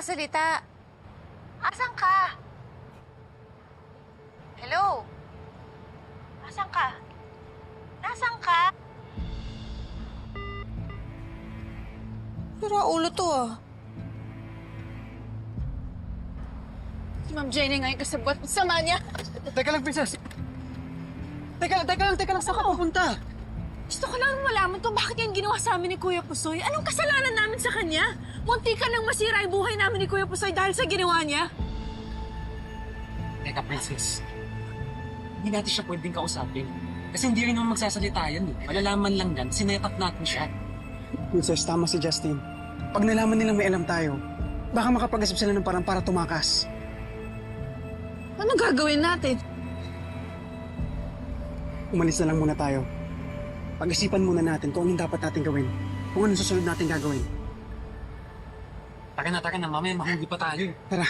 nagsasalita. Asan ka? Hello? Asan ka? Nasaan ka? Sira ulo to ah. Si Ma'am Jenny ngayon kasabot. Sama niya. Teka lang, Princess. Teka lang. Saan ka pupunta? Gusto ko lang malaman kung bakit yan ginawa sa amin ni Kuya Pusoy. Anong kasalanan namin sa kanya? Munti ka nang masira yung buhay namin ni Kuya Pusoy dahil sa ginawa niya. Teka, Princess. Hindi natin siya pwedeng kausapin. Kasi hindi rin naman magsasalita yan. Malalaman lang yan, sinetap natin siya. Princess, tama si Justin. Pag nalaman nilang may alam tayo, baka makapag-isip sila ng parang para tumakas. Anong gagawin natin? Umalis na lang muna tayo. Pag-isipan muna natin kung anong dapat natin gawin. Kung anong susunod natin gagawin. Taka na, mamaya mahuli pa tayo. Tara.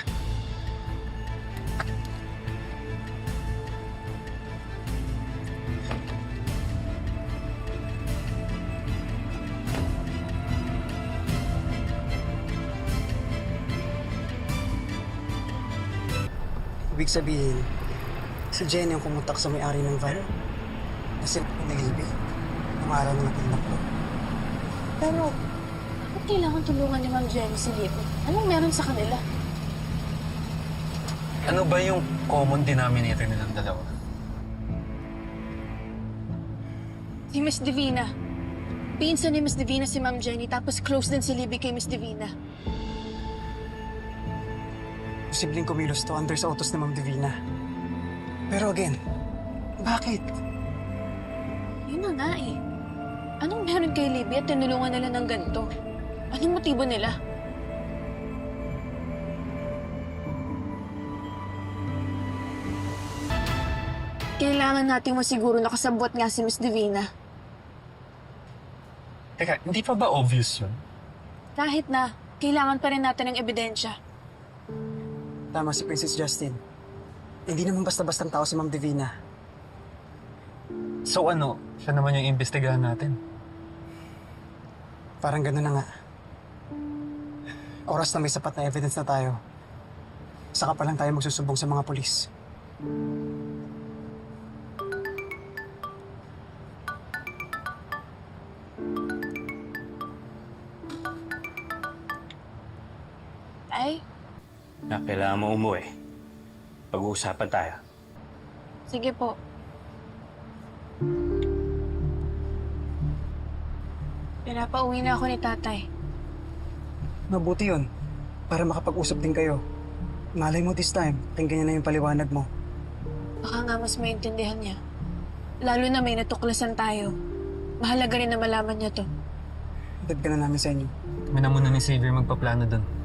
Ibig sabihin, si Jenny ang kumontak sa may-ari ng van. Kasi nag-ibig. Ang araw na nakinak ko. Pero, ba't kailangan tulungan ni Ma'am Jenny si Libby? Anong meron sa kanila? Ano ba yung common denominator nilang dalawa? Si Miss Divina. Pinsan ni Miss Divina si Ma'am Jenny, tapos close din si Libby kay Miss Divina. Posibleng kumilos to under sa utos ni Ma'am Divina. Pero again, bakit? Yun na nga eh. Anong meron kay Libby at tinulungan nila ng ganito? Anong motibo nila? Kailangan nating masiguro na kasabwat nga si Miss Divina. Teka, hindi pa ba obvious yun? Kahit na, kailangan pa rin natin ng ebidensya. Tama si Princess Justin. Hindi naman basta-bastang tao si Ma'am Divina. So ano, siya naman yung imbestigahan natin. Parang gano'n na nga. Oras na may sapat na evidence na tayo. Saka pa lang tayo magsusubong sa mga pulis. Ay, Na kailangan mo umuwi. Pag-uusapan tayo. sige po. Pinapauwi na ako ni tatay. Mabuti yun. Para makapag-usap din kayo. Malay mo this time, pakinggan niya na yung paliwanag mo. Baka nga mas maintindihan niya. Lalo na may natuklasan tayo. Mahalaga rin na malaman niya to. Dad ka na namin sa inyo. Kami na muna ni Xavier magpaplano dun.